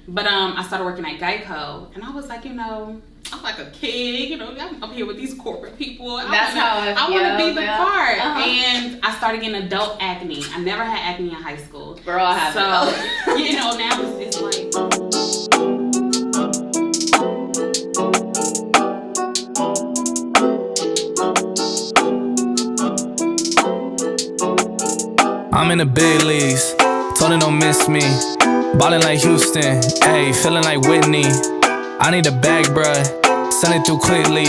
But I started working at Geico, and I was like, I'm like a kid, I'm up here with these corporate people. I want to be the part. And I started getting adult acne. I never had acne in high school. We're all having it. So, now it's like... I'm in the big leagues, told her don't miss me. Ballin' like Houston, ayy, feeling like Whitney. I need a bag, bruh, send it through quickly.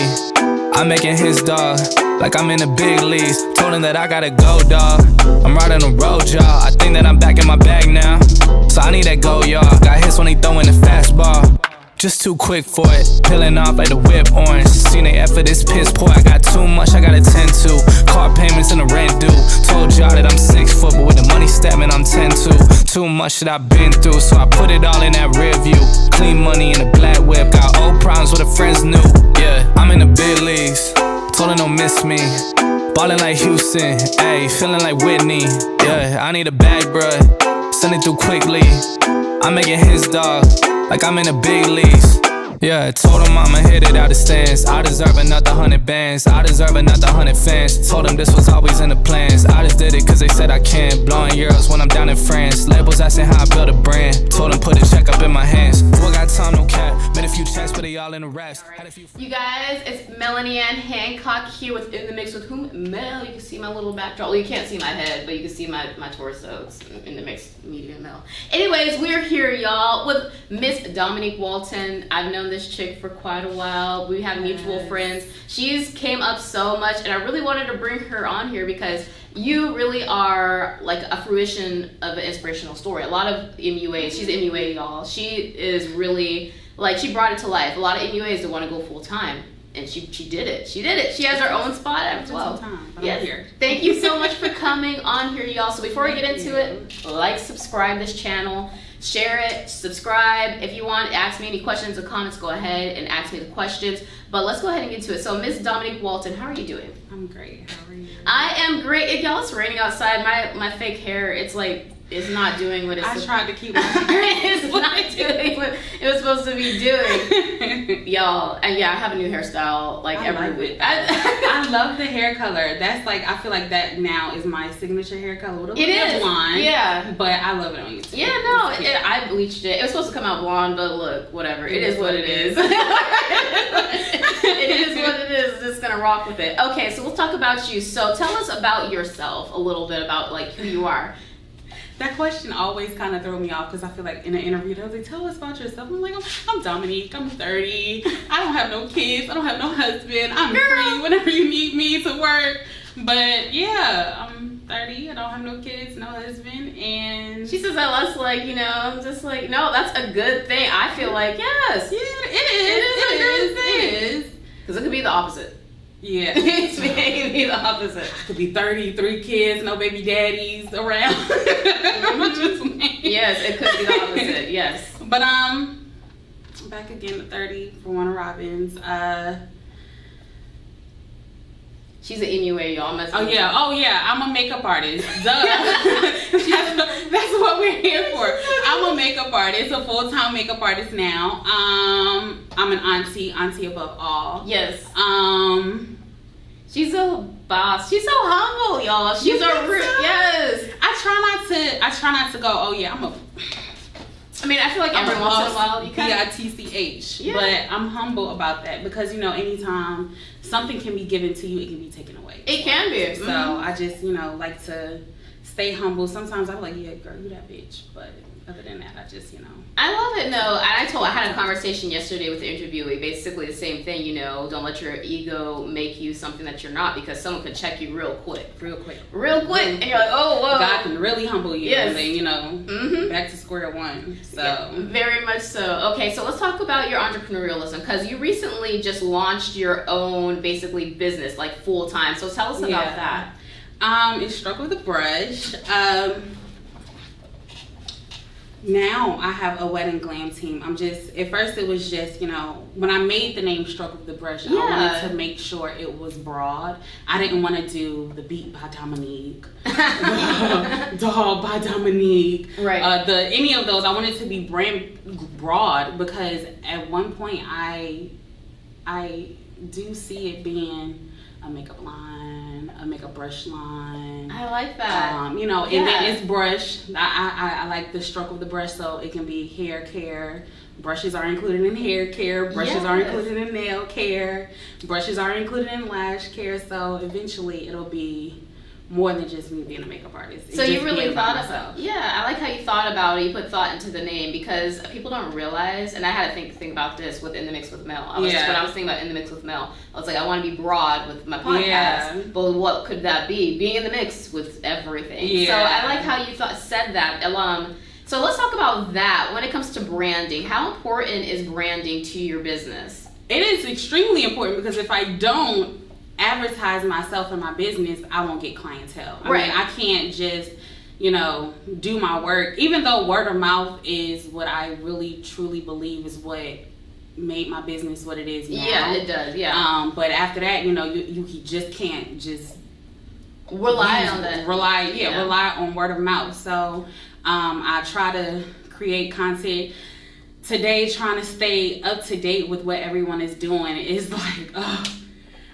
I'm making his dog, like I'm in the big leagues. Told him that I gotta go, dawg. I'm riding the road, y'all. I think that I'm back in my bag now. So I need that go, y'all. Got hits when he throwin' the fastball. Just too quick for it, peeling off like the whip orange. Seen they effort, this piss poor. I got too much I gotta tend to. Car payments and the rent due. Told y'all that I'm 6 foot, but with the money statement I'm 10-2. Too much that I've been through, so I put it all in that rear view. Clean money in a black whip, got old problems with the friends new. Yeah, I'm in the big leagues, told her don't miss me. Ballin' like Houston, ayy, feeling like Whitney. Yeah, I need a bag, bruh, send it through quickly. I'm making his dog, like I'm in the big leagues. Yeah, told him I'ma hit it out the stands. I deserve another 100 bands. I deserve another 100 fans. Told them this was always in the plans. I just did it cause they said I can. Blowing euros when I'm down in France. Labels asking how I build a brand. Told them put a check up in my hands. Boy got time, no cap. Made a few checks, but they all in the rest. Right. You guys, it's Melanie Ann Hancock here with In the Mix with Mel. You can see my little backdrop. Well, you can't see my head, but you can see my torso. It's In the Mix Media Mel. Anyways, we're here, y'all, with Miss Dominique Walton. I've known this chick for quite a while. We have mutual friends. She's came up so much, and I really wanted to bring her on here because you really are like a fruition of an inspirational story. A lot of MUAs, she's an MUA, y'all. She is really, like, she brought it to life. A lot of MUAs that want to go full time, and she did it. She did it. She has her own spot at 12. Yes. Thank you so much for coming on here, y'all. So before we get into it, like, subscribe this channel. Share it, subscribe. If you want to ask me any questions or comments, go ahead and ask me the questions. But let's go ahead and get to it. So, Miss Dominique Walton, how are you doing? I'm great. How are you? I am great. Y'all, it's raining outside. My fake hair, it's like, it's not doing what it's I tried to keep my it's not doing what it was supposed to be doing. Y'all, and yeah, I have a new hairstyle like every week. I love the hair color. That's like, I feel like that now is my signature hair color. It is blonde. Yeah. But I love it on YouTube. Yeah, no, I bleached it. It was supposed to come out blonde, but look, whatever. It is what it is. It is what it is. Just gonna rock with it. Okay, so we'll talk about you. So tell us about yourself a little bit, about like who you are. That question always kind of throw me off because I feel like in an interview they'll say, tell us about yourself. I'm like, I'm Dominique, I'm 30, I don't have no kids, I don't have no husband, I'm free whenever you need me to work. But yeah, I'm 30, I don't have no kids, no husband, and she says that less like, just like, no, that's a good thing. I feel like, yes. Yeah, it is. Because it could be the opposite. Yeah. It could be the opposite. I could be 30, 3 kids, no baby daddies around. Yes, it could be the opposite, yes. But back again at 30 for Warner Robbins. She's an MUA, y'all. Oh yeah, I'm a makeup artist. Duh. That's what we're here for. I'm a makeup artist, a full-time makeup artist now. I'm an auntie above all. Yes. She's a boss. She's so humble, y'all. She's yes. I try not to go, oh yeah, I mean, I feel like every once in a while you kind of BITCH, but I'm humble about that because anytime something can be given to you, it can be taken away. It can be. So I just like to stay humble. Sometimes I'm like, yeah, girl, you that bitch, but other than that, I just I love it. No, and I had a conversation yesterday with the interviewee, basically the same thing. Don't let your ego make you something that you're not, because someone could check you real quick, and you're like, oh, whoa. God can really humble you, yes. And then back to square one. So yeah, very much so. Okay, so let's talk about your entrepreneurialism, because you recently just launched your own basically business, like full time. So tell us about that. It's Stroke with a Brush. Now I have a wedding glam team. At first it was just, when I made the name Stroke of the Brush, I wanted to make sure it was broad. I didn't want to do the Beat by Dominique, Doll by Dominique, right? Any of those. I wanted to be brand broad because at one point I do see it being a makeup line, a makeup brush line. I like that. And then it's brush. I like the stroke of the brush, so it can be hair care. Brushes are included in hair care. Brushes are included in nail care. Brushes are included in lash care. So eventually it'll be more than just me being a makeup artist. So you really thought about I like how you thought about it. You put thought into the name because people don't realize, and I had to think about this with In the Mix with Mel. When I was thinking about In the Mix with Mel, I was like, I want to be broad with my podcast, but what could that be? Being in the mix with everything. Yeah. So I like how you said that. So let's talk about that. When it comes to branding, how important is branding to your business? It is extremely important because if I don't advertise myself and my business, I won't get clientele. I mean, I can't just, do my work, even though word of mouth is what I really truly believe is what made my business what it is now. Yeah, it does. Yeah. But after that, you just can't just rely on that. Rely on word of mouth. So, I try to create content. Today, trying to stay up to date with what everyone is doing is like,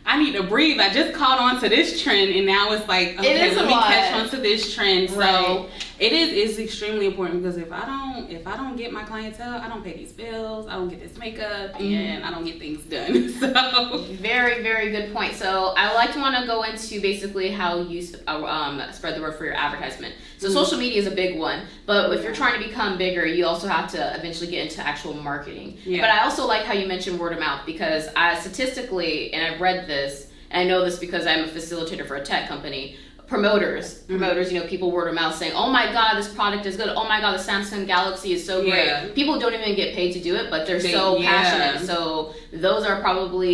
I need to breathe. I just caught on to this trend, and now it's like, okay, let me catch on to this trend. So it's extremely important because if I don't get my clientele, I don't pay these bills, I don't get this makeup, and I don't get things done. So very, very good point. So I want to go into basically how you spread the word for your advertisement. So social media is a big one, but if you're trying to become bigger, you also have to eventually get into actual marketing. Yeah. But I also like how you mentioned word of mouth because statistically, and I've read this, and I know this because I'm a facilitator for a tech company, promoters, people word of mouth saying, oh my God, this product is good. Oh my God, the Samsung Galaxy is so great. Yeah. People don't even get paid to do it, but they're so passionate. So those are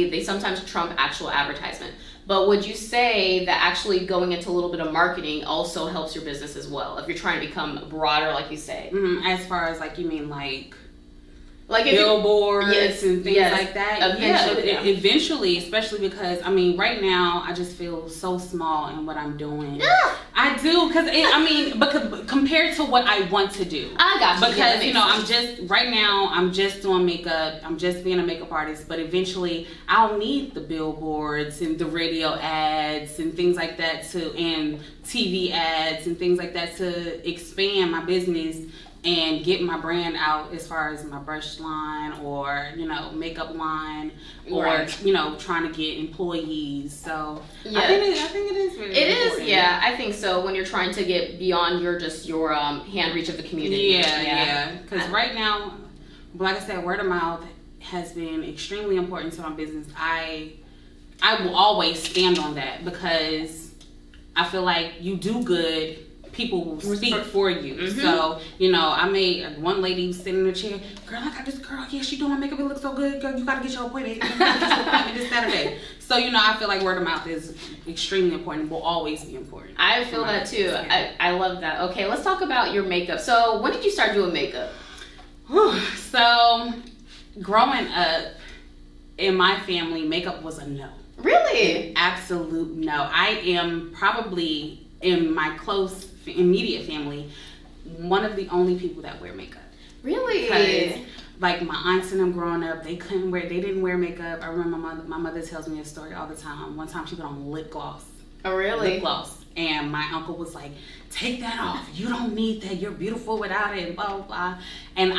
they sometimes trump actual advertisement. But would you say that actually going into a little bit of marketing also helps your business as well, if you're trying to become broader, like you say? As far as you mean like billboards and things like that. Eventually, especially because right now I just feel so small in what I'm doing. Yeah. I do because compared to what I want to do. I got you. Because I'm just doing makeup. I'm just being a makeup artist. But eventually, I'll need the billboards and the radio ads and things like that and TV ads and things like that to expand my business and get my brand out as far as my brush line or makeup line or trying to get employees. So I think it is really important. I think so when you're trying to get beyond your hand reach of the community. Because right now, like I said, word of mouth has been extremely important to my business. I will always stand on that because I feel like you do good, people will speak for you. Mm-hmm. So, I made one lady sitting in the chair, girl, I got this girl, she doing my makeup, it looks so good, girl, you gotta get your appointment. This Saturday. So, I feel like word of mouth is extremely important, will always be important. I feel that too. I love that. Okay, let's talk about your makeup. So, when did you start doing makeup? So, growing up in my family, makeup was a no. Really? An absolute no. I am probably in my close immediate family one of the only people that wear makeup. Really? Because my aunts and them growing up, they didn't wear makeup. I remember my mother tells me a story all the time. One time she put on lip gloss. Oh, really? Lip gloss. And my uncle was like, take that off. You don't need that. You're beautiful without it, blah, blah, blah. And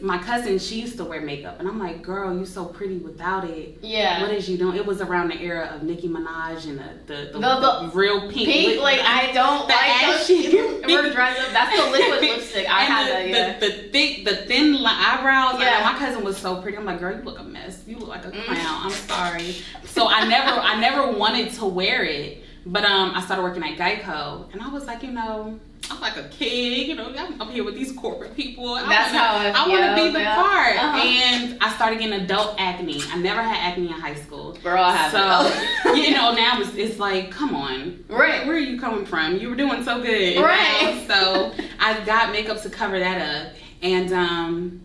my cousin, she used to wear makeup. And I'm like, girl, you so pretty without it. Yeah. What is you doing? It was around the era of Nicki Minaj and the real pink. Pink? I don't like those. That's the liquid lipstick. I had that, yeah. The thin eyebrows. Yeah. My cousin was so pretty. I'm like, girl, you look a mess. You look like a clown. I'm sorry. So I never wanted to wear it. But I started working at Geico, and I was like, I'm like a kid, I'm up here with these corporate people. I want to be the part. Uh-huh. And I started getting adult acne. I never had acne in high school. Girl, I have it. Now it's like, come on. Right. Where are you coming from? You were doing so good. Right. So I got makeup to cover that up. And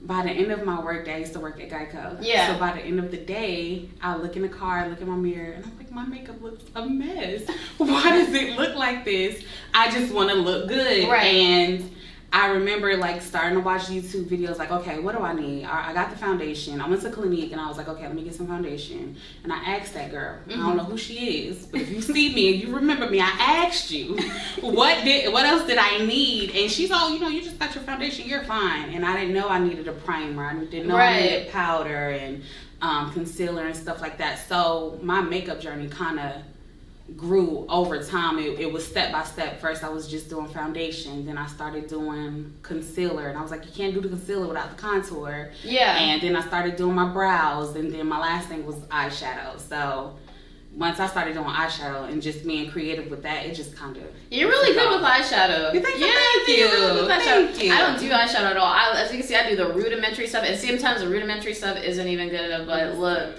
by the end of my work day, I used to work at Geico. Yeah. So by the end of the day, I look in the car, look in my mirror, and I'm like, my makeup looks a mess. Why does it look like this? I just want to look good. Right. And I remember like starting to watch YouTube videos like, okay, what do I need? I got the foundation. I went to Clinique and I was like, okay, let me get some foundation. And I asked that girl, I don't know who she is, but if you see me and you remember me, I asked you, what else did I need? And she's all, you just got your foundation, you're fine. And I didn't know I needed a primer. I didn't know I needed powder and concealer and stuff like that. So my makeup journey kind of grew over time. It was step by step. First I was just doing foundation, then I started doing concealer, and I was like, you can't do the concealer without the contour. Yeah. And then I started doing my brows, and then my last thing was eyeshadow. So once I started doing eyeshadow and just being creative with that, it just kind of... You're really good with eyeshadow. Thank you. Thank you. I don't do eyeshadow at all. As you can see, I do the rudimentary stuff, and sometimes the rudimentary stuff isn't even good enough, but look,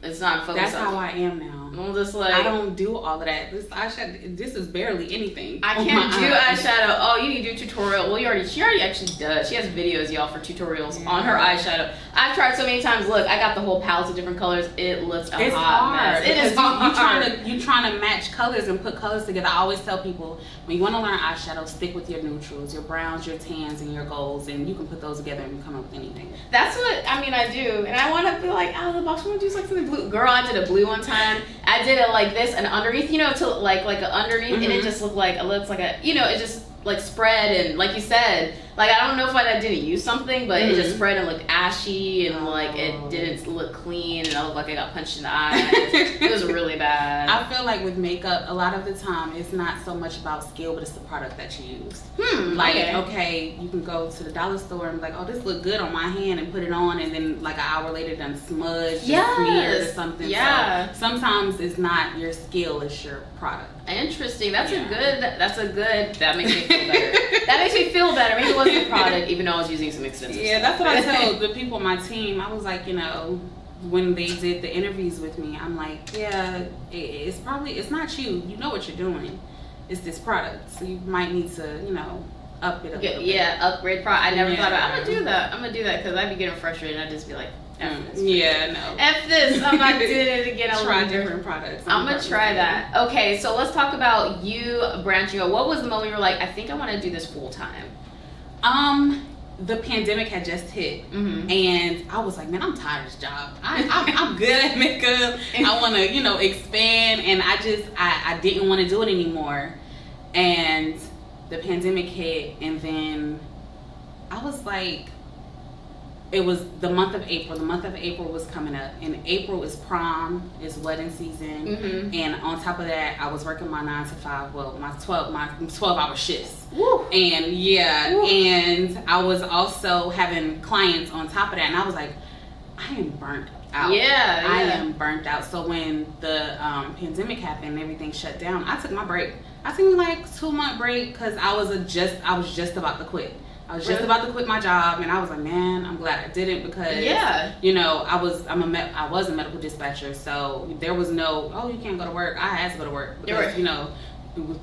it's not focused. That's how I am now. I'm just like... I don't do all of that. This eyeshadow, this is barely anything. I can't do eyeshadow. Oh, you need to do tutorial. Well, she already actually does. She has videos, y'all, for tutorials on her eyeshadow. I've tried so many times. Look, I got the whole palette of different colors. It looks a hot mess. It is hard. You're trying to match colors and put colors together. I always tell people, when you want to learn eyeshadow, stick with your neutrals, your browns, your tans, and your golds, and you can put those together and come up with anything. That's what, I do. And I want to be like, out of the box, I want to do something blue. Girl, I did a blue one time. I did it like this, and underneath, to like a underneath, and it just looked like, it looks like a, it just like spread, and like you said, like I don't know if I didn't use something, but it just spread and looked ashy, and like it didn't look clean, and I looked like I got punched in the eye. It was really bad. I feel like with makeup, a lot of the time, it's not so much about skill, but it's the product that you use. Okay, you can go to the dollar store and be like, oh, this look good on my hand, and put it on, and then like an hour later, done smudged, smeared or something. Yeah. So sometimes it's not your skill, it's your product. Interesting. That makes me feel better. That makes me feel better. Maybe it wasn't the product, even though I was using some expensive stuff. That's what I tell the people on my team. I was like, when they did the interviews with me, I'm like, it's not you. You know what you're doing. It's this product. So you might need to, up it a little bit. Upgrade product. I never thought about it. I'm going to do that because I'd be getting frustrated, and I'd just be like, F this. I'm not doing it again. Try different products. I'm gonna try that. Okay, so let's talk about you branching out. What was the moment you were like, I think I want to do this full time? The pandemic had just hit, and I was like, man, I'm tired of this job. I'm good at makeup. I want to, expand, and I didn't want to do it anymore. And the pandemic hit, and then I was like, it was the month of April. The month of April was coming up, and April is prom, is wedding season, and on top of that, I was working my 9 to 5. Well, my 12-hour shifts. Woo. And and I was also having clients on top of that, and I was like, I am burnt out. I am burnt out. So when the pandemic happened and everything shut down, I took my break. I took like 2-month break because I was just about to quit. I was just about to quit my job, and I was like, man, I'm glad I didn't because, I was a medical dispatcher, so there was no, you can't go to work. I had to go to work because,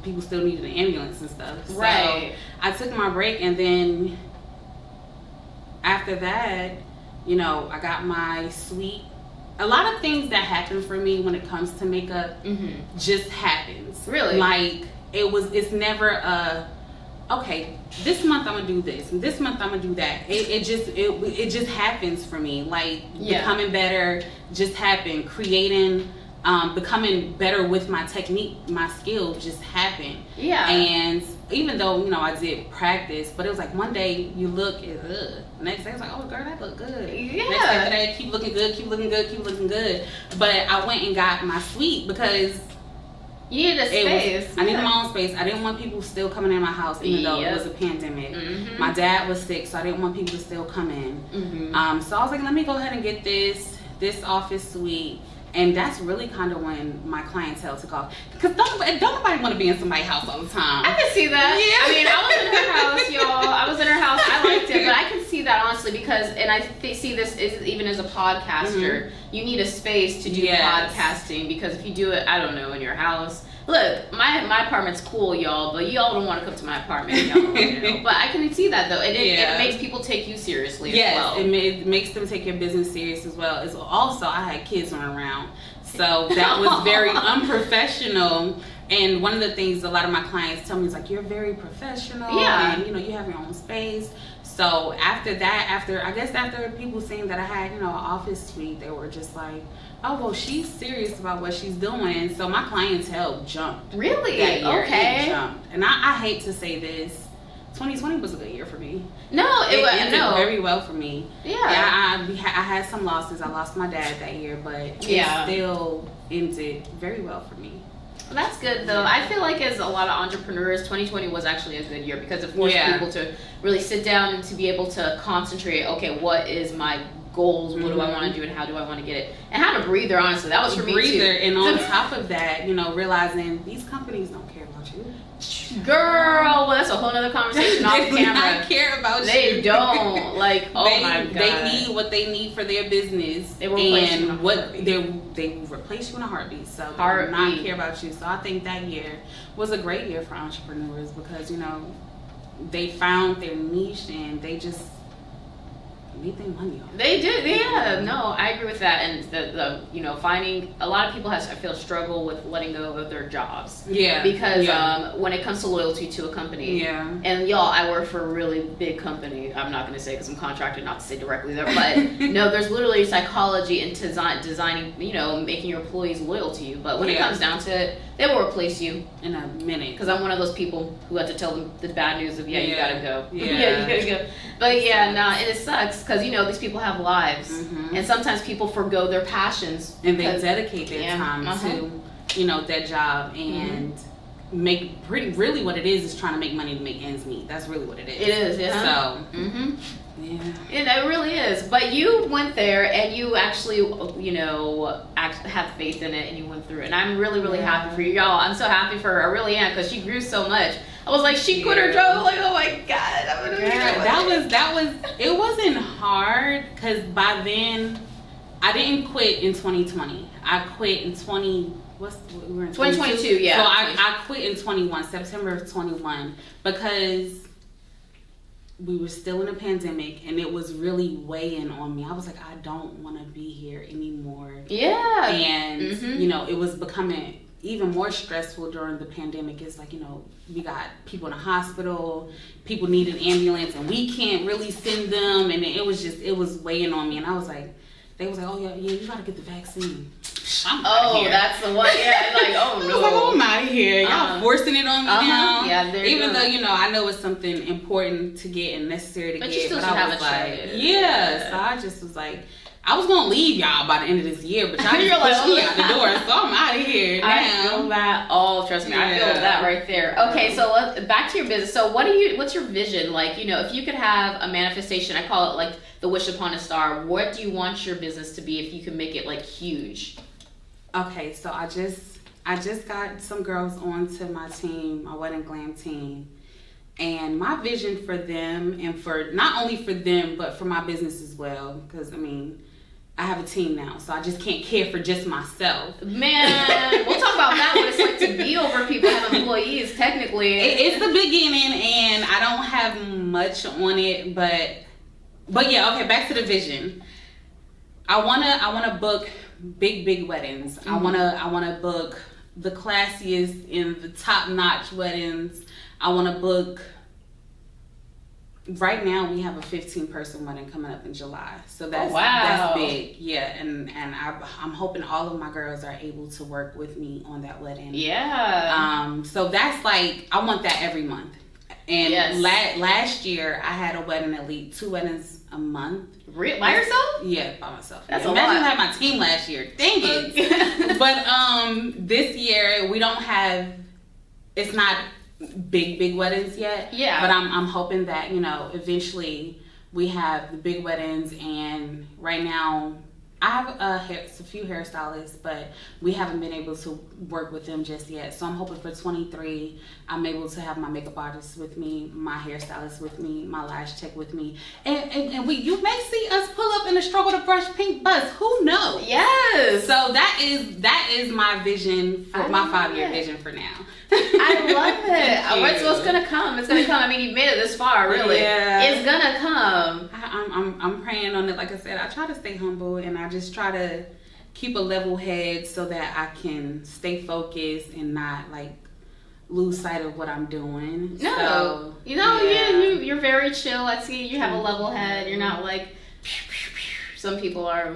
people still needed an ambulance and stuff. So I took my break, and then after that, I got my suite. A lot of things that happen for me when it comes to makeup just happens. Really? Like, it's never a... okay, this month I'm gonna do this, and this month I'm gonna do that. It just happens for me. Like becoming better just happened. Creating, becoming better with my technique, my skill just happened. Yeah. And even though I did practice, but it was like one day you look, next day I was like, oh girl, that look good. Yeah. Next day, keep looking good, keep looking good, keep looking good. But I went and got my suite because. You needed a space. I needed my own space. I didn't want people still coming in my house, even though it was a pandemic. My dad was sick, so I didn't want people to still come in. So I was like, let me go ahead and get this office suite. And that's really kind of when my clientele took off. Because don't nobody want to be in somebody's house all the time. I can see that. Yeah. I mean, I was in her house, y'all. I was in her house. I liked it. But I can see that, honestly, because, and I see this even as a podcaster, you need a space to do podcasting. Because if you do it, I don't know, in your house, Look, my apartment's cool, y'all, but y'all don't want to come to my apartment, y'all. But I can see that though. It makes people take you seriously as well. It makes them take your business serious as well. As also, I had kids running around, so that was very unprofessional. And one of the things a lot of my clients tell me is like, you're very professional. Yeah. And you have your own space. So after that, after people seeing that I had, an office suite, they were just like, oh, well, she's serious about what she's doing. So my clientele jumped. Really? That year. Okay. It jumped. And I hate to say this, 2020 was a good year for me. No, it ended very well for me. Yeah. I had some losses. I lost my dad that year, but it still ended very well for me. Well, that's good though. I feel like as a lot of entrepreneurs, 2020 was actually a good year because it forced people to really sit down and to be able to concentrate. Okay, what is my goals? What do I want to do and how do I want to get it? And have a breather, honestly. That was for me too. And on top of that, realizing these companies don't care about you. Girl, well, that's a whole other conversation off camera. They do not care about you. They don't. Like, my God. They need what they need for their business. They will replace you in a heartbeat. They will replace you in a heartbeat. So they do not care about you. So I think that year was a great year for entrepreneurs because, they found their niche and they just made their money off. They did, yeah. No, I agree with that. And the finding a lot of people I feel struggle with letting go of their jobs. Yeah. Because when it comes to loyalty to a company. Yeah. And y'all, I work for a really big company. I'm not going to say because I'm contracted not to say directly there, but no, there's literally psychology into designing, making your employees loyal to you. But when it comes down to it, they will replace you in a minute. Because I'm one of those people who have to tell them the bad news of you gotta go. Yeah, you gotta go. But and it sucks because these people have lives, and sometimes people forgo their passions and they dedicate their time to that job and make really what it is trying to make money to make ends meet. That's really what it is. It is, yeah. So it really is. But you went there and you actually have faith in it and you went through it, and I'm really happy for you, y'all. I'm so happy for her. I really am, because she grew so much. I was like, she quit her job. Like, oh my God, I'm gonna that was it wasn't hard because by then I didn't quit in 2020. I quit in 2022, yeah. So I quit in 21, September of 21, because we were still in a pandemic and it was really weighing on me. I was like, I don't want to be here anymore. Yeah. And it was becoming even more stressful during the pandemic. It's like, we got people in the hospital, people need an ambulance, and we can't really send them. And it was weighing on me. And I was like, they was like, oh yeah, you gotta get the vaccine. That's the one. Yeah, like, oh no. I was like, oh, I'm out of here. Y'all forcing it on me now. Yeah, even though I know it's something important to get and necessary to get, you still but should I have was a like, try. So I just was like, I was gonna leave y'all by the end of this year, but y'all just pushed me out the door, so I'm out of here now. I feel that. Oh, trust me, I feel that right there. Okay, so back to your business. So what's your vision? Like, if you could have a manifestation, I call it like the wish upon a star. What do you want your business to be if you can make it like huge? Okay, so I just got some girls onto my team, my Wedding Glam team. And my vision for them, and for not only for them, but for my business as well, because I have a team now, so I just can't care for just myself. Man, we'll talk about that, what it's like to be over people, have employees, technically. It's the beginning, and I don't have much on it, but yeah, okay, back to the vision. I wanna book big weddings. I wanna book the classiest and the top-notch weddings. I wanna book. Right now we have a 15-person wedding coming up in July, so that's big, and I'm hoping all of my girls are able to work with me on that wedding. Yeah. So that's like, I want that every month. And last year I had a wedding at least 2 weddings a month. By yourself? Yeah, by myself. That's Imagine I had my team last year. Dang it. But this year we don't have. It's not big weddings yet. Yeah. But I'm hoping that eventually we have the big weddings, and right now I have a few hairstylists, but we haven't been able to work with them just yet. So I'm hoping for 23, I'm able to have my makeup artist with me, my hairstylist with me, my lash tech with me, and you may see us pull up in a Struggle to Brush pink bus. Who knows? Yes. So that is my vision for my 5-year vision for now. I love it. What's gonna come? It's gonna come. I mean, you've made it this far, really. Yeah. It's gonna come. I'm praying on it. Like I said, I try to stay humble, and I just try to keep a level head so that I can stay focused and not like lose sight of what I'm doing. No, so, you're very chill. I see you have a level head. You're not like some people are.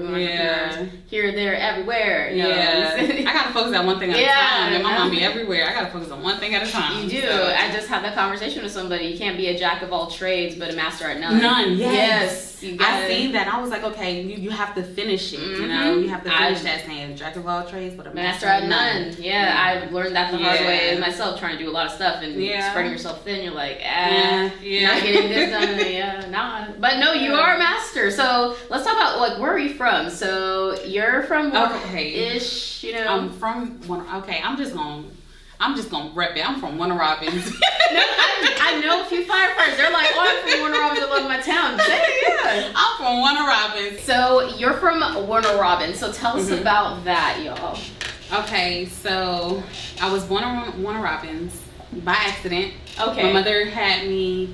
Here, there, everywhere. No. Yeah, I gotta focus on one thing at a time. And my mom be everywhere. I gotta focus on one thing at a time. You do. So. I just had that conversation with somebody. You can't be a jack of all trades, but a master at none. None. Yes. I seen that. I was like, okay, you have to finish it. You know, you have to finish that saying, jack of all trades, but a master at none. Yeah, I learned that the hard way myself, trying to do a lot of stuff and spreading yourself thin. You're like, not getting this done. But no, you are a master. So let's talk about like where are you from? So you're from ish, you know. I'm from I'm just gonna rep it. I'm from Warner Robins. I know a few firefighters. They're like, oh, I'm from Warner Robins. I love my town. Yeah. I'm from Warner Robins. So you're from Warner Robins. So tell us about that, y'all. Okay, so I was born in Warner Robins by accident. Okay. My mother had me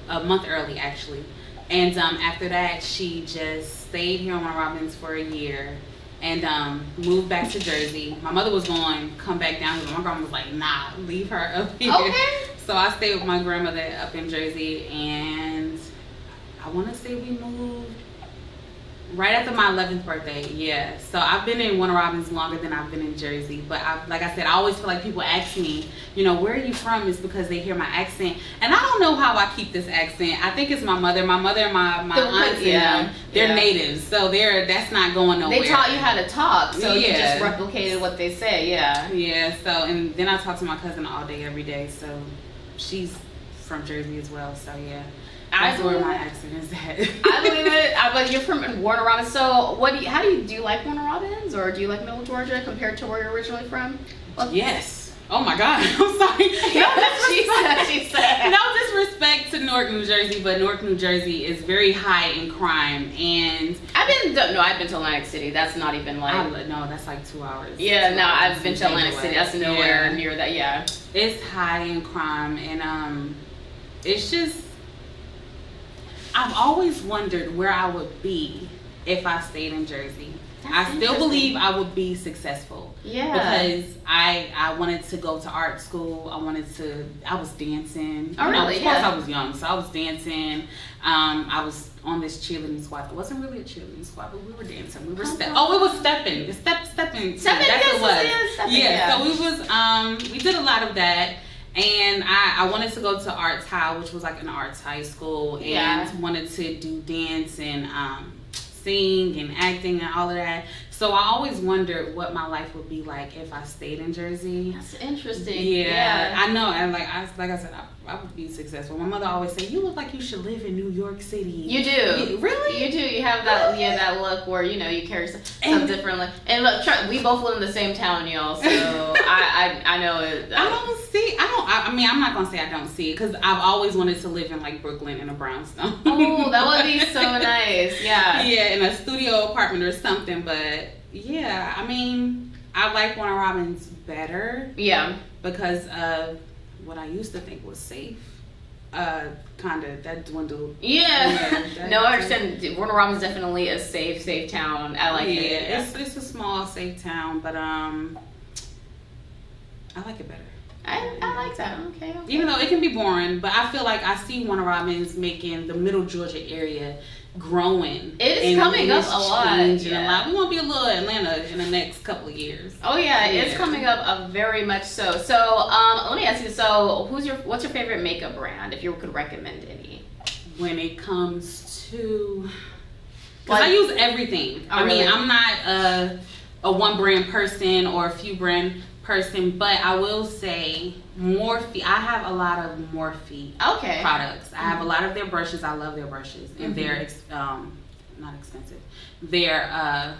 a month early actually, and after that she just stayed here in Warner Robins for a year. And moved back to Jersey. My mother was going to come back down, but my grandma was like, nah, leave her up here. Okay. So I stayed with my grandmother up in Jersey, and I want to say we moved right after my 11th birthday. Yeah. So I've been in Warner Robins longer than I've been in Jersey. But like I said, I always feel like people ask me, where are you from? Is because they hear my accent. And I don't know how I keep this accent. I think it's my mother. My mother and my aunts and them, they're natives. So that's not going nowhere. They taught you how to talk. So you just replicated what they say. Yeah. Yeah. So, and then I talk to my cousin all day, every day. So she's from Jersey as well. So, yeah. That's where my accent is at. I believe it. But you're from Warner Robins. So do you like Warner Robins, or do you like Middle Georgia compared to where you're originally from? Well, yes. Oh my God. I'm sorry. She said. No disrespect to Newark, New Jersey, but Newark, New Jersey is very high in crime, and I've been to Atlantic City. That's not even like no, that's like 2 hours. Yeah, no, I've been to Atlantic City. That's nowhere near that. Yeah, it's high in crime, and it's just. I've always wondered where I would be if I stayed in Jersey. I still believe I would be successful. Yeah. Because I wanted to go to art school. I was dancing. Oh, really? Of course I was young, so I was dancing. I was on this cheerleading squad. It wasn't really a cheerleading squad, but we were dancing. We were it was stepping. Stepping. That's what it was. Yeah. So we did a lot of that. And I wanted to go to Arts High, which was like an arts high school, and wanted to do dance and sing and acting and all of that. So I always wondered what my life would be like if I stayed in Jersey. That's interesting. Yeah. I know. And like I said, I would be successful. My mother always said, "You look like you should live in New York City." You do. Really? You do. You have that that look where you carry some different look. And look, we both live in the same town, y'all. So I know it. I'm not gonna say I don't see it, because I've always wanted to live in like Brooklyn in a brownstone. Oh, that would be so nice. Yeah. Yeah, in a studio apartment or something. But yeah, I like Warner Robins better. Yeah. Because of what I used to think was safe. That dwindled. Yeah. I understand. Warner Robins is definitely a safe town. I like it. Yeah, it's a small, safe town, but I like it better. I like that. Okay. Even though it can be boring, but I feel like I see Warner Robins making the Middle Georgia area growing. It is coming up a lot. We won't be a little Atlanta in the next couple of years. Oh yeah, it's coming up very much so. So let me ask you. So what's your favorite makeup brand, if you could recommend any? When it comes to, because I use everything. Really? I'm not a one brand person or a few brand person, but I will say Morphe. I have a lot of Morphe products. I have a lot of their brushes. I love their brushes, and their not expensive. They're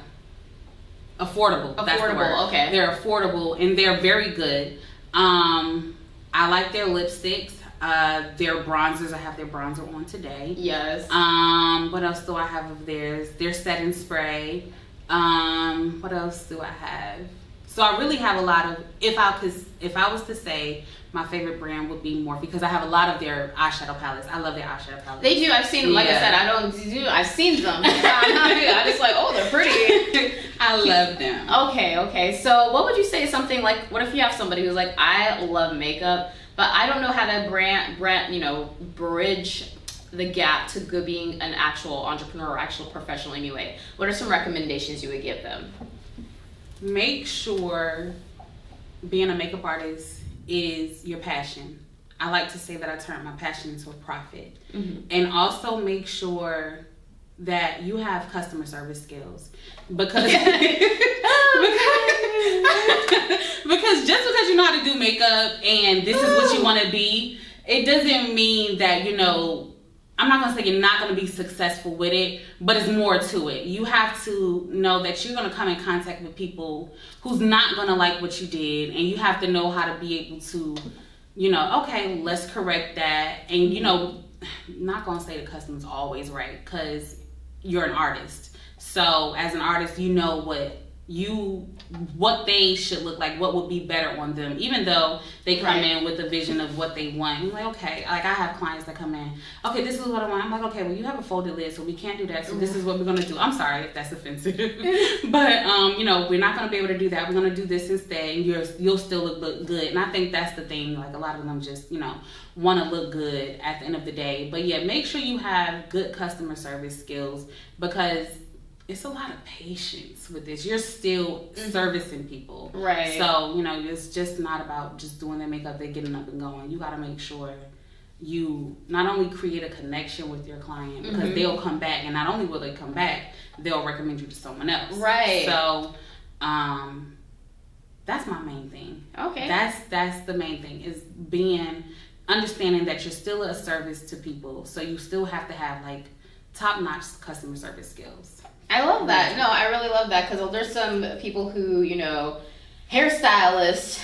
affordable. That's the word. Okay. They're affordable and they're very good. I like their lipsticks. Their bronzers. I have their bronzer on today. Yes. What else do I have of theirs? Their setting spray. What else do I have? So I really have a lot of. If I was to say my favorite brand would be Morphe, because I have a lot of their eyeshadow palettes. I love their eyeshadow palettes. They do. I've seen them. Like I said, I've seen them. I just like, oh, they're pretty. I love them. Okay. So what would you say is something like, what if you have somebody who's like, I love makeup, but I don't know how to bridge the gap to being an actual entrepreneur or actual professional anyway. What are some recommendations you would give them? Make sure being a makeup artist is your passion. I like to say that I turned my passion into a profit. Mm-hmm. And also make sure that you have customer service skills, because because just because you know how to do makeup and this is what you want to be, it doesn't mean that, I'm not going to say you're not going to be successful with it, but it's more to it. You have to know that you're going to come in contact with people who's not going to like what you did, and you have to know how to be able to, okay, let's correct that. And, not going to say the customer's always right, because you're an artist. So as an artist, you know what they should look like, what would be better on them, even though they come in with a vision of what they want. I'm like, okay, like I have clients that come in, okay, this is what I want. I'm like, okay, well, you have a folded lid, so we can't do that, so this is what we're going to do. I'm sorry if that's offensive, but we're not going to be able to do that. We're going to do this instead, and you'll still look good. And I think that's the thing, like a lot of them just want to look good at the end of the day. But yeah, make sure you have good customer service skills, because it's a lot of patience with this. You're still servicing people. Right. So, it's just not about just doing their makeup, they're getting up and going. You got to make sure you not only create a connection with your client, because they'll come back, and not only will they come back, they'll recommend you to someone else. Right. So, that's my main thing. Okay. That's the main thing, is understanding that you're still a service to people. So you still have to have top-notch customer service skills. I love that. No, I really love that, because there's some people who, hairstylists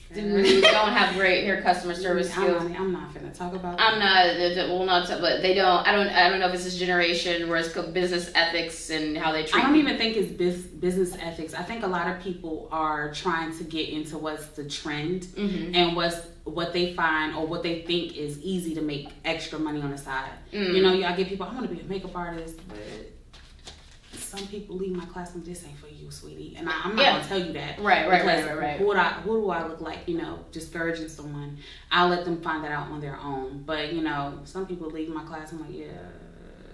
who don't have great hair customer service skills. I'm not finna talk about that. I'm not. Well, not. But they don't. I don't know if it's this generation where it's called business ethics and how they treat. I don't even think it's business ethics. I think a lot of people are trying to get into what's the trend and what they find or what they think is easy to make extra money on the side. I get people, I want to be a makeup artist, but some people leave my class and this ain't for you, sweetie. And I'm not gonna tell you that. Right. Who do I look like, discouraging someone? I'll let them find that out on their own. But, some people leave my class and I'm like, yeah.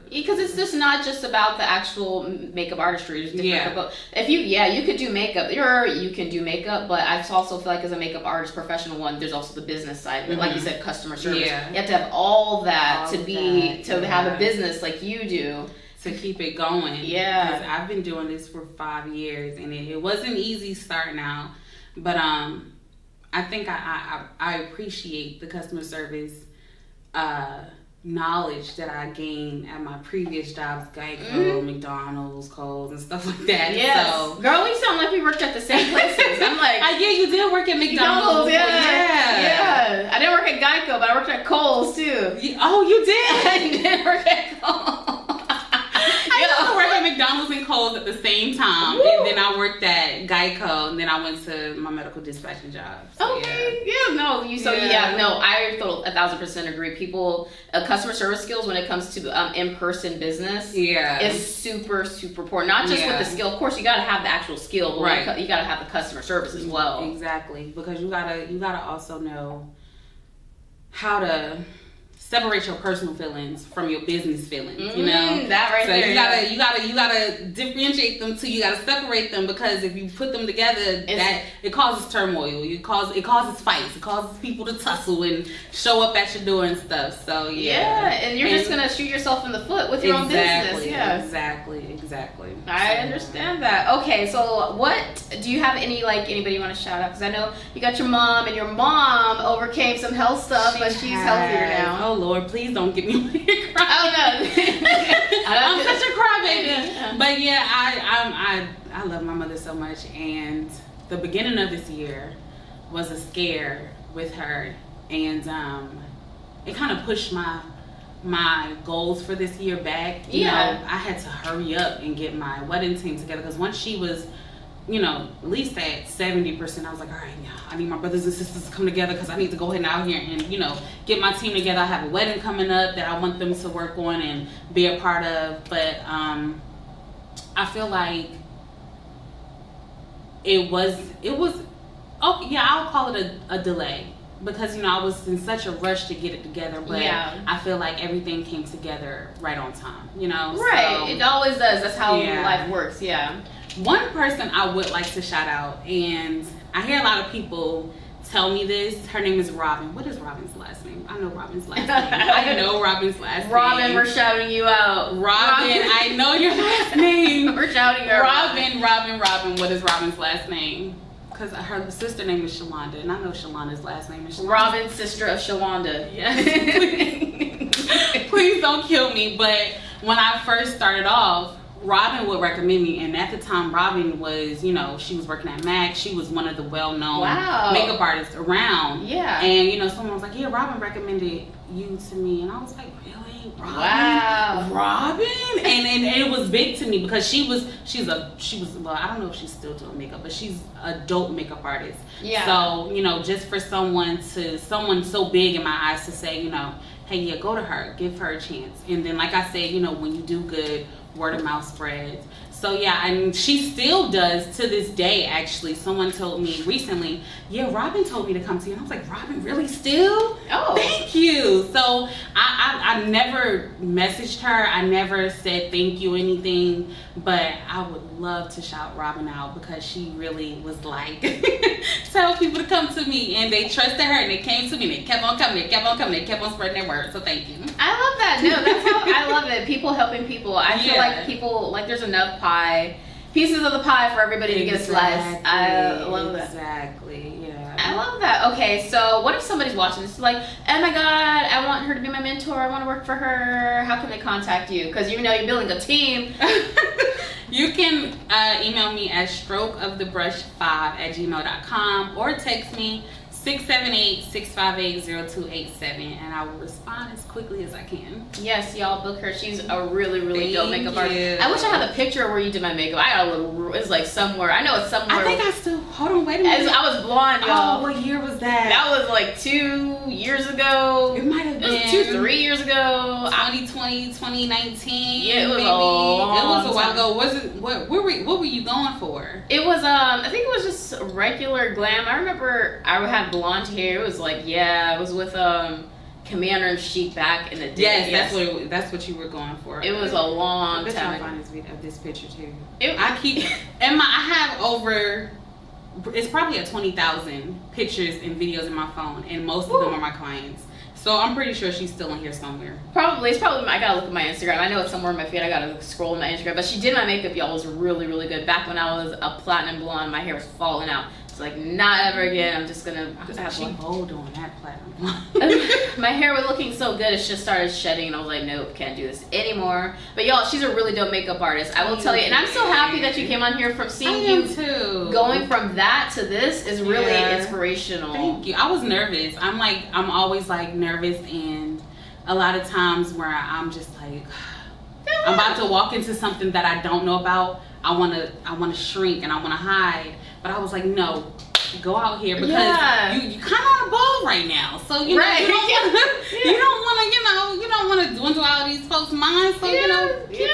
Because it's just not just about the actual makeup artistry. There's different if you could do makeup. You can do makeup, but I also feel like as a makeup artist, professional one, there's also the business side. Like you said, customer service. Yeah. You have to have all that to have a business like you do. To keep it going. Yeah. Because I've been doing this for 5 years, and it wasn't easy starting out. But I think I appreciate the customer service knowledge that I gained at my previous jobs, Geico, McDonald's, Kohl's, and stuff like that. Yes. So, girl, we sound like we worked at the same places. I'm like, yeah, you did work at McDonald's. Yeah. I didn't work at Geico, but I worked at Kohl's too. You did? I did work at Kohl's. I worked at McDonald's and Kohl's at the same time. Woo. And then I worked at Geico, and then I went to my medical dispatching job. So, okay. I 1,000% agree. People, customer service skills when it comes to in-person business is super, super important. Not just with the skill. Of course, you got to have the actual skill, but you got to have the customer service as well. Exactly. Because you gotta also know how to separate your personal feelings from your business feelings, that right there. So you gotta differentiate them too. You gotta separate them, because if you put them together, it causes turmoil. It causes fights. It causes people to tussle and show up at your door and stuff. So and you're just gonna shoot yourself in the foot with your own business. Yeah, exactly. I understand that. Okay, so what do you have anybody you want to shout out? Because I know you got your mom, and your mom overcame some health stuff, but she's healthier now. Oh Lord, please don't get me crying. Oh no. I'm such a crybaby. I love my mother so much, and the beginning of this year was a scare with her, and it kind of pushed my goals for this year back. You know, I had to hurry up and get my wedding team together, because once she was, you know, at least at 70%, I was like, all right, I need my brothers and sisters to come together, because I need to go ahead and out here and, you know, get my team together. I have a wedding coming up that I want them to work on and be a part of. But I feel like it was I'll call it a delay, because, you know, I was in such a rush to get it together, but I feel like everything came together right on time, you know? Right, so, it always does. That's how life works, One person I would like to shout out, and I hear a lot of people tell me this. Her name is Robin. What is Robin's last name? I know Robin's last name. I know Robin's last name. Robin, we're shouting you out. Robin, I know your last name. We're shouting her Robin. What is Robin's last name? Because her sister name is Shalonda, and I know Shalonda's last name is Shalonda. Robin, sister of Shalonda. Yes. Please don't kill me. But when I first started off, Robin would recommend me, and at the time Robin was, you know, she was working at MAC. She was one of the well-known makeup artists around. And, you know, someone was like, yeah, Robin recommended you to me, and I was like, really? Robin? Wow. Robin? And it was big to me, because she was well, I don't know if she's still doing makeup, but she's a dope makeup artist. So, you know, just for someone so big in my eyes to say, you know, hey, go to her, give her a chance. And then, like I said, you know, when you do good, word of mouth spreads. So and she still does to this day. Actually, someone told me recently, Robin told me to come to you, and I was like, Robin, really, still? Oh, thank you. So I never messaged her, I never said thank you anything, but I would love to shout Robin out, because she really was like tell people to come to me, and they trusted her, and they came to me, and they kept on coming, they kept on spreading their word. So thank you. I love that. No, that's how I love it. People helping people. I feel like people, like, there's enough pieces of the pie for everybody to get a slice. I love that. Exactly. I love that. Okay, so what if somebody's watching this, like, oh my god, I want her to be my mentor, I want to work for her. How can they contact you? Because you know you're building a team. You can email me at strokeofthebrush5@gmail.com, or text me 678-658-0287, and I will respond as quickly as I can. Yes, y'all book her. She's a really, really dope makeup artist. I wish I had the picture where you did my makeup. I got a little, it's like somewhere. I know it's somewhere. I think I still, hold on, wait a minute. I was blonde, y'all. Oh, what year was that? That was like 2 years ago. It might have been. It was 2-3 years ago. 2020, 2019. Yeah, it was maybe. a long It was a while ago. Was it, what were you going for? It was, I think it was just regular glam. I remember I had blonde hair. It was like, I was with Commander in Chief back in the day. Yes, that's what you were going for. It was a long time. I find this picture too. I keep I have over, it's probably 20,000 pictures and videos in my phone, and most of them are my clients. So I'm pretty sure she's still in here somewhere. Probably. It's probably, I gotta look at my Instagram. I know it's somewhere in my feed. I gotta scroll my Instagram. But she did my makeup, y'all. It was really, really good. Back when I was a platinum blonde, my hair was falling out. It's like, not ever again. I'm just gonna have she bold on that platinum blonde. My hair was looking so good, it just started shedding, and I was like, nope, can't do this anymore. But y'all, she's a really dope makeup artist. I will tell you, and I'm so happy that you came on here. From seeing you too. Going from that to this is really inspirational. Thank you. I was nervous. I'm always like nervous, and a lot of times where I'm just like, I'm about to walk into something that I don't know about. I wanna shrink and I wanna hide. But I was like, no, go out here, because you kind of on a ball right now. So you know, you don't want to dwindle out of these folks' minds. So keep it up. You do,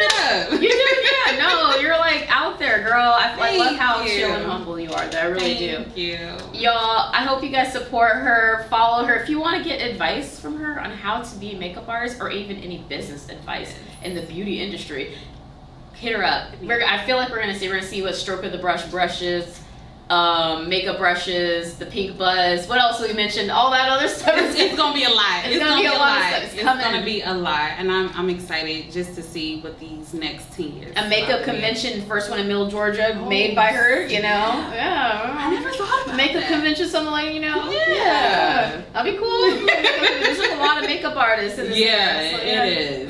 No, you're like out there, girl. I love how chill and humble you are. I really do. Thank you, y'all. I hope you guys support her, follow her. If you want to get advice from her on how to be a makeup artist, or even any business advice in the beauty industry, hit her up. I feel like we're gonna see what Stroke of the Brush brushes, makeup brushes, the pink buzz. What else we mentioned? All that other stuff. It's gonna be a lot. It's gonna be a lot. It's gonna be a lot, and I'm excited just to see what these next 10 years. A makeup convention, first one in Middle Georgia, made by her. You know, I never thought about makeup convention, something like that'd be cool. There's a lot of makeup artists in this. It is.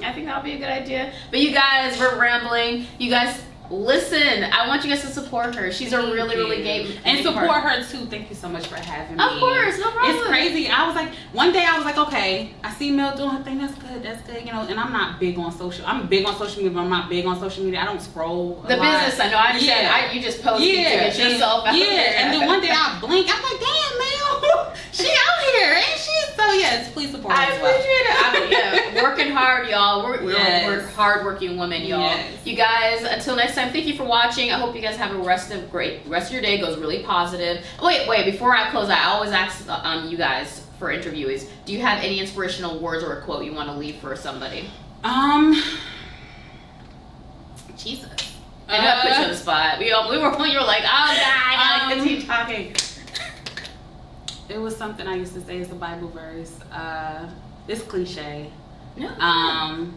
I think that'll be a good idea. But you guys, we're rambling. You guys Listen, I want you guys to support her. She's a really, really gay. And support her too. Thank you so much for having me. Of course, no problem. It's crazy. I was like, one day I was like, okay, I see Mel doing her thing. That's good, you know. And I'm not big on social. I'm big on social media, but I'm not big on social media. I don't scroll. The business, I know. I understand. Yeah. You just post to get yourself out there. And then one day I blink. I'm like, damn, Mel, she out here, ain't she? So yes, please support her. I appreciate it. Working hard, y'all. We're hardworking women, y'all. Yes. You guys, until next time, thank you for watching. I hope you guys have a rest of your day goes really positive. Wait, before I close, I always ask you guys for interviewees, do you have any inspirational words or a quote you want to leave for somebody? Jesus. I know I put you on the spot. You were like, oh God, I gotta keep talking. It was something I used to say. It's a Bible verse. It's cliche. No. Oh,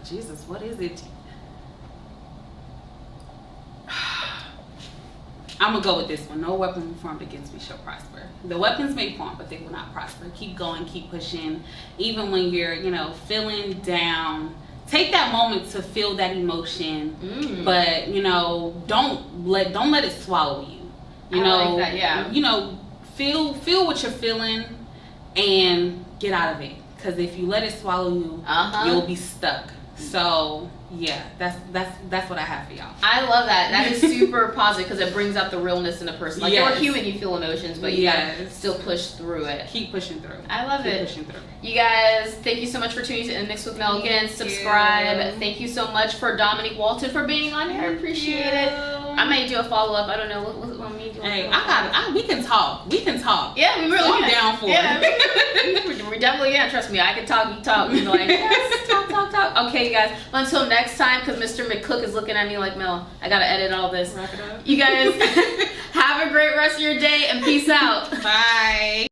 Jesus, what is it? I'm gonna go with this one. No weapon formed against me shall prosper. The weapons may form, but they will not prosper. Keep going, keep pushing. Even when you're, feeling down, take that moment to feel that emotion. But don't let it swallow you. I like that, yeah. Feel what you're feeling and get out of it. Because if you let it swallow you, you'll be stuck. So yeah, that's what I have for y'all. I love that. That is super positive because it brings out the realness in a person. Like you're human, you feel emotions, but you gotta still push through it. Keep pushing through. I love it. Pushing through. You guys, thank you so much for tuning in to Mix with Mel again. Subscribe. Thank you so much for Dominique Walton for being on here. I appreciate it. I might do a follow up. I don't know what me do. Hey, we can talk. We can talk. Yeah, we really I'm down for it. We definitely Trust me, I can talk. You talk. You're like, yes, talk. Okay, you guys. Until next time, because Mr. McCook is looking at me like, Mel, I gotta edit all this. Wrap it up. You guys have a great rest of your day and peace out. Bye.